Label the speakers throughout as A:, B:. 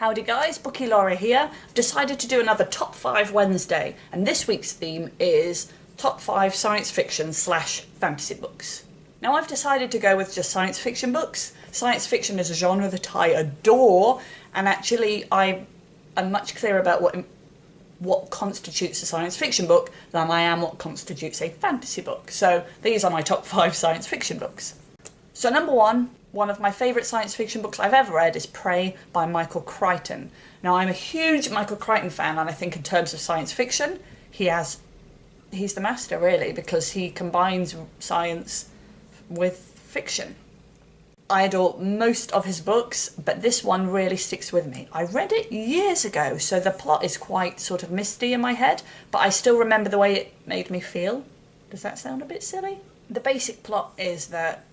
A: Howdy guys, Bookie Laura here. I've decided to do another Top 5 Wednesday, and this week's theme is Top 5 Science Fiction / Fantasy Books. Now I've decided to go with just science fiction books. Science fiction is a genre that I adore, and actually I am much clearer about what constitutes a science fiction book than I am what constitutes a fantasy book. So these are my top 5 science fiction books. So number one of my favourite science fiction books I've ever read is Prey by Michael Crichton. Now I'm a huge Michael Crichton fan, and I think in terms of science fiction he's the master really, because he combines science with fiction. I adore most of his books, but this one really sticks with me. I read it years ago, so the plot is quite sort of misty in my head, but I still remember the way it made me feel. Does that sound a bit silly? The basic plot is that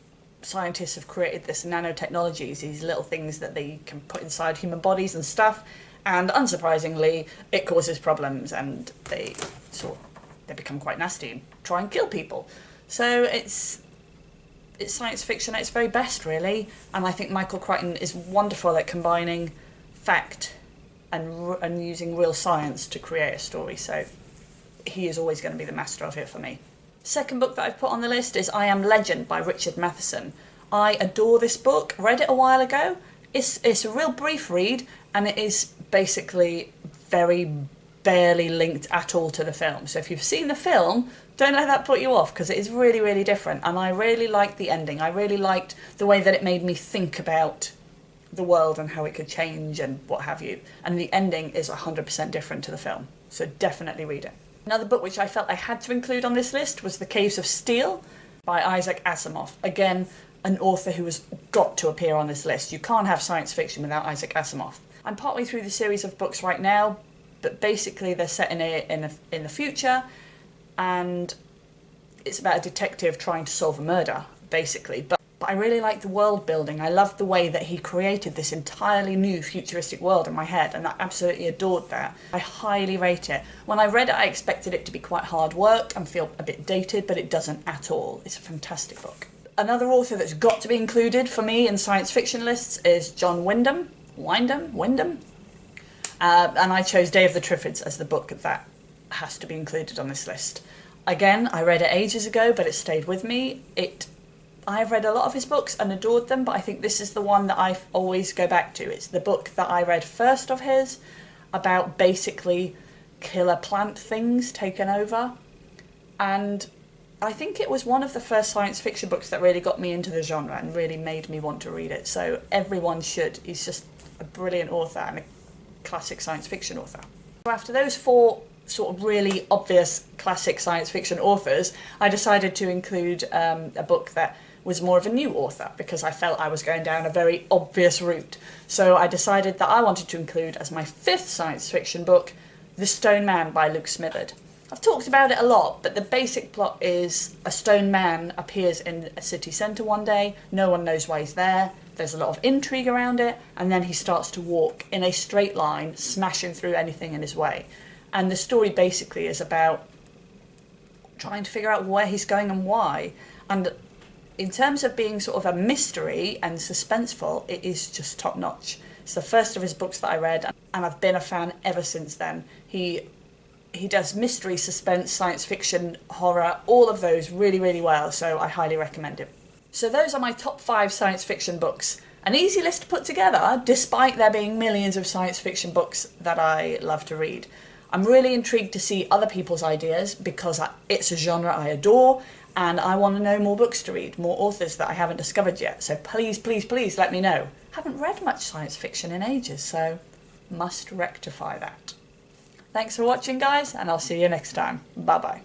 A: scientists have created this nanotechnologies, these little things that they can put inside human bodies and stuff, and unsurprisingly it causes problems, and they become quite nasty and try and kill people. So it's science fiction at its very best really, and I think Michael Crichton is wonderful at combining fact and using real science to create a story, so he is always going to be the master of it for me. Second book that I've put on the list is I Am Legend by Richard Matheson. I adore this book, read it a while ago. It's a real brief read, and it is basically very barely linked at all to the film. So if you've seen the film, don't let that put you off, because it is really, really different, and I really liked the ending. I really liked the way that it made me think about the world and how it could change and what have you. And the ending is 100% different to the film, so definitely read it. Another book which I felt I had to include on this list was The Caves of Steel by Isaac Asimov. Again, an author who has got to appear on this list. You can't have science fiction without Isaac Asimov. I'm partway through the series of books right now, but basically they're set in the future, and it's about a detective trying to solve a murder, basically. But I really like the world building. I loved the way that he created this entirely new futuristic world in my head, and I absolutely adored that. I highly rate it. When I read it, I expected it to be quite hard work and feel a bit dated, but it doesn't at all. It's a fantastic book. Another author that's got to be included for me in science fiction lists is John Wyndham. And I chose Day of the Triffids as the book that has to be included on this list. Again, I read it ages ago, but it stayed with me. I've read a lot of his books and adored them, but I think this is the one that I always go back to. It's the book that I read first of his, about basically killer plant things taken over. And I think it was one of the first science fiction books that really got me into the genre and really made me want to read it. So everyone should. He's just a brilliant author and a classic science fiction author. After those 4 sort of really obvious classic science fiction authors, I decided to include a book that was more of a new author, because I felt I was going down a very obvious route. So I decided that I wanted to include as my 5th science fiction book, The Stone Man by Luke Smitherd. I've talked about it a lot, but the basic plot is a stone man appears in a city centre one day, no one knows why he's there, there's a lot of intrigue around it, and then he starts to walk in a straight line, smashing through anything in his way. And the story basically is about trying to figure out where he's going and why. And in terms of being sort of a mystery and suspenseful, it is just top notch. It's the first of his books that I read, and I've been a fan ever since then. He does mystery, suspense, science fiction, horror, all of those really, really well, so I highly recommend it. So those are my top 5 science fiction books. An easy list to put together, despite there being millions of science fiction books that I love to read. I'm really intrigued to see other people's ideas, because it's a genre I adore, and I want to know more books to read, more authors that I haven't discovered yet. So please, please, please let me know. Haven't read much science fiction in ages, so must rectify that. Thanks for watching guys, and I'll see you next time. Bye bye.